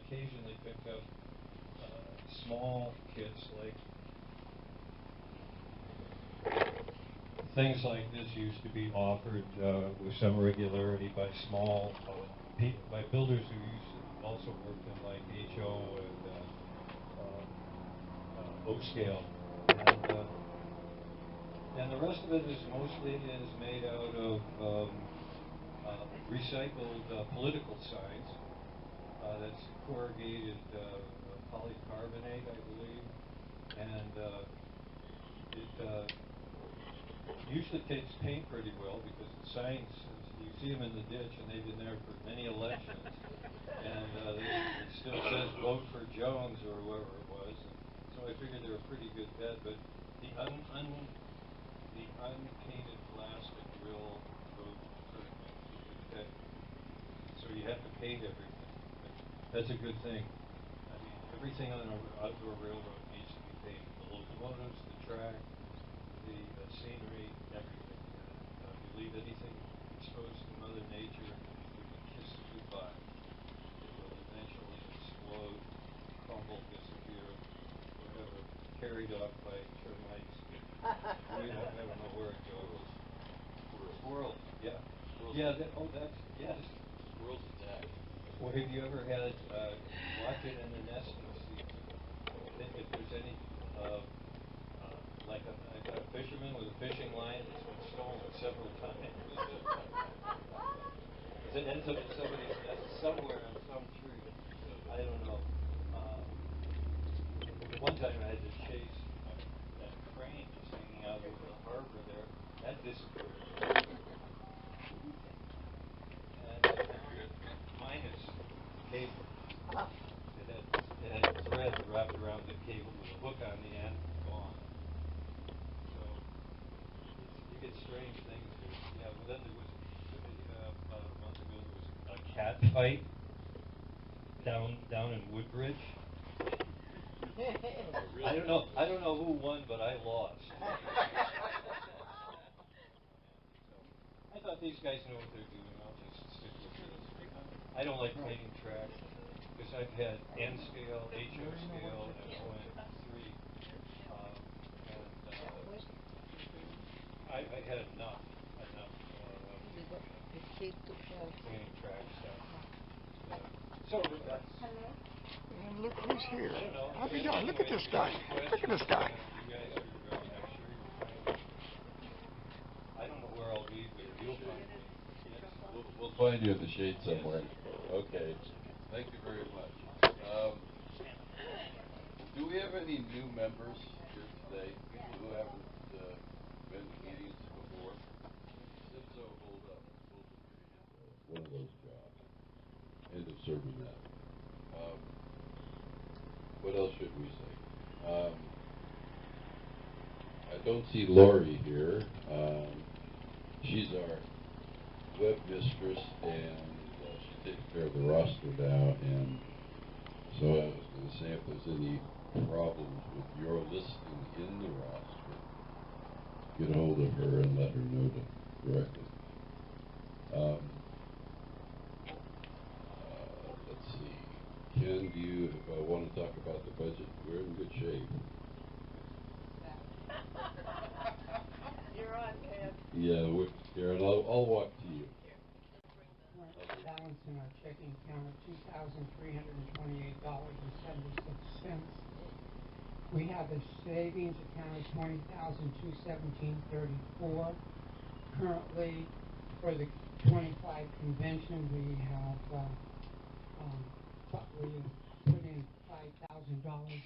occasionally picked up small kits like things like this used to be offered with some regularity by small by builders who used to also worked in like HO and O scale, and the rest of it is mostly made out of recycled political signs. That's corrugated polycarbonate, I believe, and it usually takes paint pretty well because the signs, you see them in the ditch, and they've been there for many elections, and it still says vote for Jones or whoever it was. And so I figured they were a pretty good bet, but the unpainted plastic will go permanent. So you have to paint everything. That's a good thing. I mean, everything on an outdoor railroad needs to be painted. The locomotives, the track, the scenery, everything. You leave anything exposed to Mother Nature, and you can kiss it goodbye. It will eventually explode, crumble, disappear, whatever, carried off by termites. We don't ever know where it goes. Squirrels, yeah. Yeah, yes. Squirrels attack. Well, have you ever had, watch it in the nesting season? If there's any, like a fisherman with a fishing line that's been stolen several times. It ends up in somebody's nest somewhere on some tree. I don't know. One time I had to chase that crane that's hanging out over the harbor there. That disappeared. And I found it minus cable. It had thread wrapped around the cable with a hook on the end. Gone. So you get strange things here. Yeah, well then there was about a month ago there was a cat fight down in Woodbridge. I don't know who won, but I lost. I thought these guys know what they're doing. I'll just stick with this. I don't like painting tracks because I've had N scale, HO scale, and ON3, I had enough painting track stuff. So that's. And look who's here. I don't know. How's he doing? Look at this guy. Look at this guy. You guys are, I'm sure you're fine. I don't know where I'll be, but you'll find me. Yes. We'll find you in the shade somewhere. Yes. Okay. Thank you very much. Do we have any new members here today? People who haven't been to meetings before? If so, hold up. We'll look at one of those jobs. End of serving that. What else should we say? I don't see Lori here. She's our web mistress, and she takes care of the roster now. And so I was going to say, if there's any problems with your listing in the roster, get a hold of her and let her know directly. Let's see. Ken, do you want to talk about the budget? We're in good shape. You're on, Ken. Yeah, Karen, I'll walk to you. Current balance in our checking account of $2,328.76. We have a savings account of $20,217.34. Currently, for the 25 convention, we have put in $5,000.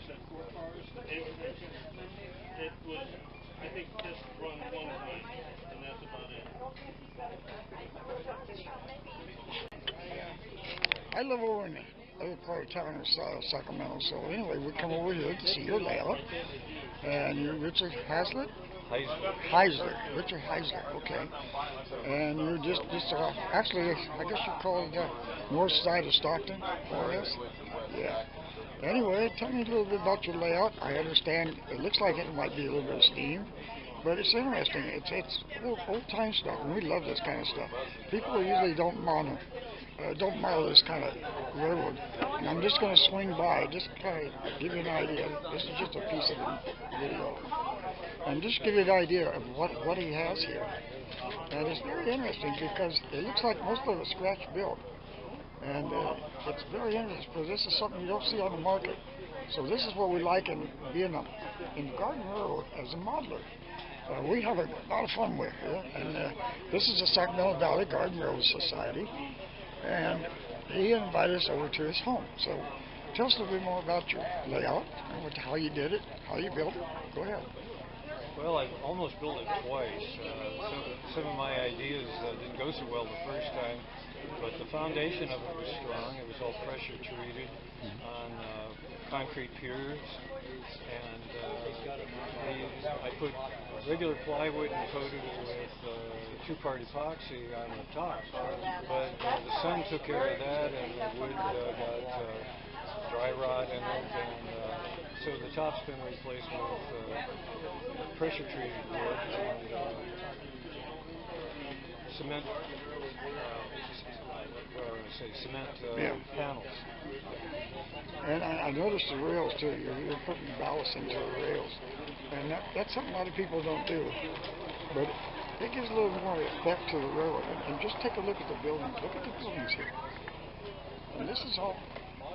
that 4 cars. It was, I think, just run one time, and that's about it. I live over in the other part of town in Sacramento, so anyway, we come over here to see your layout. And you're Richard Heisler? Heisler. Richard Heisler, okay. And you're just actually, I guess you're called north side of Stockton, more or less? Yeah. Anyway, tell me a little bit about your layout. I understand it looks like it might be a little bit of steam, but it's interesting. It's old time stuff, and we love this kind of stuff. People usually don't model this kind of railroad. And I'm just going to swing by, just kind of give you an idea. This is just a piece of the video, and just give you an idea of what he has here. And it's very interesting because it looks like most of it's scratch built. And it's very interesting because this is something you don't see on the market. So this is what we like in being in Garden Railroad as a modeler. We have a lot of fun with it. And this is the Sacramento Valley Garden Railroad Society. And he invited us over to his home. So tell us a little bit more about your layout and how you did it, how you built it. Go ahead. Well, I've almost built it twice. Some of my ideas didn't go so well the first time, but the foundation of it was strong. It was all pressure treated on concrete piers, and I put regular plywood and coated it with two-part epoxy on the top. But the sun took care of that, and the wood got dry rot in it, and so the top's been replaced with pressure treated wood and cement. Panels. And I noticed the rails too. You're putting ballast into the rails, and that's something a lot of people don't do. But it gives a little more effect to the railroad. And just take a look at the buildings. Look at the buildings here. And this is all.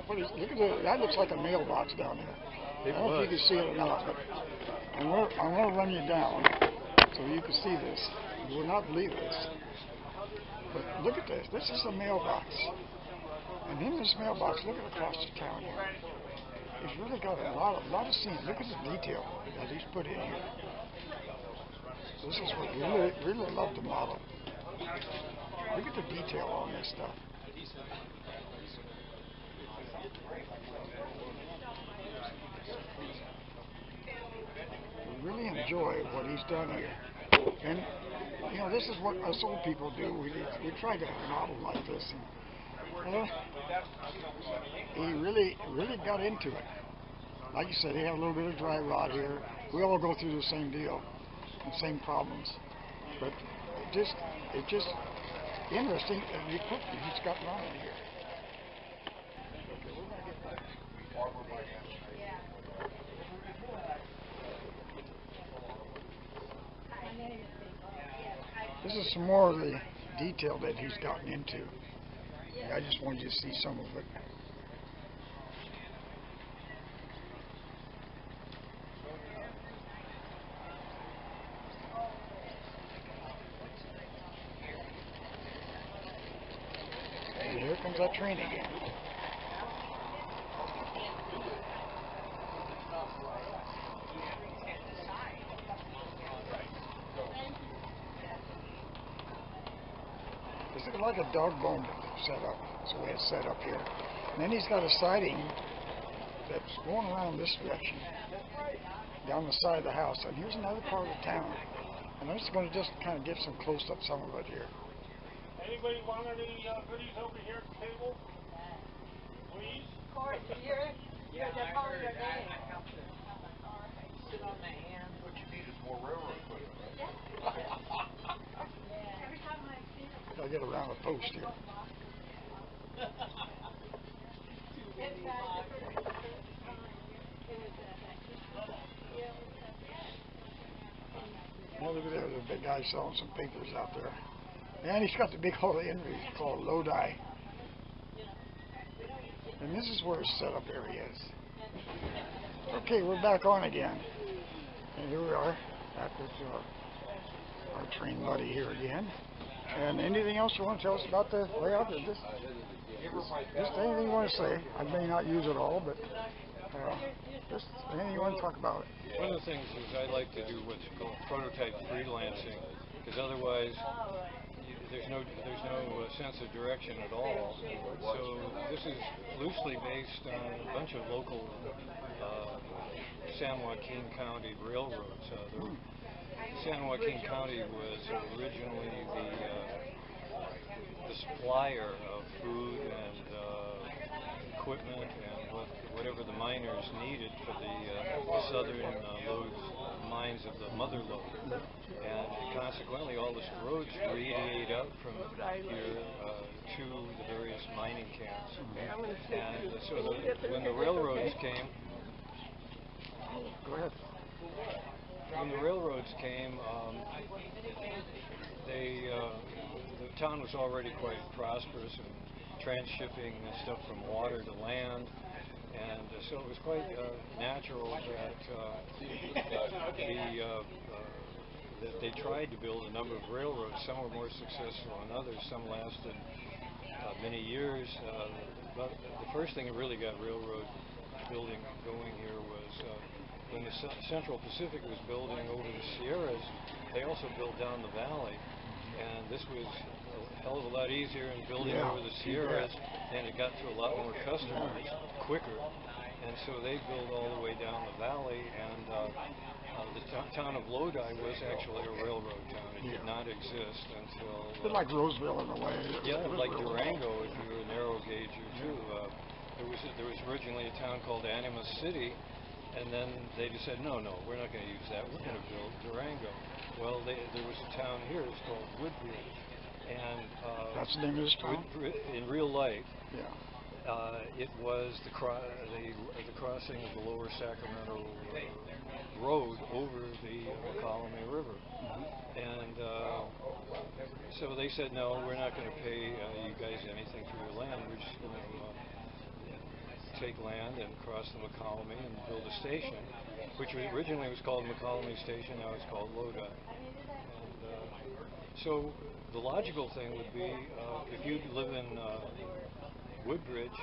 Look at that looks like a mailbox down there. I don't know if you can see it or not, but I'm going to run you down so you can see this. You will not believe this. But look at this. This is a mailbox. And in this mailbox, look at across the town here. He's really got a lot of scenes. Look at the detail that he's put in here. This is what we really love to model. Look at the detail on this stuff. We really enjoy what he's done here. And, you know, this is what us old people do. We try to model like this. And, he really got into it. Like you said, he had a little bit of dry rot here. We all go through the same deal, the same problems. But it just interesting the equipment he's got running here. This is some more of the detail that he's gotten into. I just wanted you to see some of it. And here comes that train again. It's looking like a dog bone setup. That's the way it's set up here. And then he's got a siding that's going around this direction, down the side of the house. And here's another part of the town. And I'm just going to kind of give some close-up some of it here. Anybody want any goodies over here at the table? Please? Of course, you're the part of your day. Sit on my hand. What you need is more railroad equipment, right? Every time I see it. I'll get around a post here. Well, look at there, there's a big guy selling some papers out there. And he's got the big hole in called Lodi. And this is where his setup area is. Okay, we're back on again. And here we are, back with our train buddy here again. And anything else you want to tell us about the layout? Or just anything you want to say. I may not use it all, but Just anything you want to talk about. One of the things is I like to do what's called prototype freelancing, because otherwise there's no sense of direction at all. So this is loosely based on a bunch of local San Joaquin County railroads. San Joaquin County was originally the supplier of food and equipment and whatever the miners needed for the southern mines of the mother lode. And consequently, all the roads radiate out from here to the various mining camps. And so when the railroads came, Go ahead. when the railroads came, the town was already quite prosperous and transhipping stuff from water to land, and so it was quite natural that that they tried to build a number of railroads. Some were more successful than others. Some lasted many years. But the first thing that really got railroad building going here was when the Central Pacific was building over the Sierras. They also built down the valley, and this was a hell of a lot easier in building over the Sierras, and it got to a lot more customers quicker. And so they built all the way down the valley, and the town of Lodi was actually a railroad town. It did not exist until... A bit like Roseville in a way. Yeah, like Durango, if you were a narrow gauger too. There was originally a town called Animas City, and then they just said, no, we're not going to use that. We're going to build Durango. Well, there was a town here. It's called Woodbridge, and that's the name of this town. In real life, yeah. It was the crossing of the Lower Sacramento Road over the McCallamy River, and so they said, no, we're not going to pay you guys anything for your land. We're just going to take land and cross the McCallamy and build a station, which originally was called McCallamy Station. Now it's called Lodi. And so the logical thing would be if you live in Woodbridge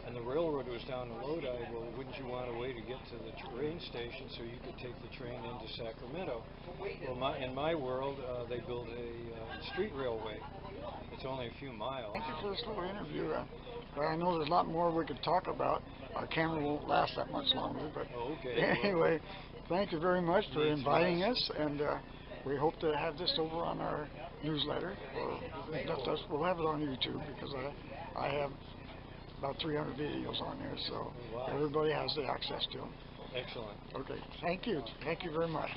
and the railroad was down to Lodi, well, wouldn't you want a way to get to the train station so you could take the train into Sacramento? Well, in my world, they built a street railway. It's only a few miles. Thank you for this little interview. I know there's a lot more we could talk about. Our camera won't last that much longer, but anyway, thank you very much for inviting us, and we hope to have this over on our newsletter, or we'll have it on YouTube, because I have about 300 videos on there, so everybody has the access to them. Excellent. Okay, thank you very much.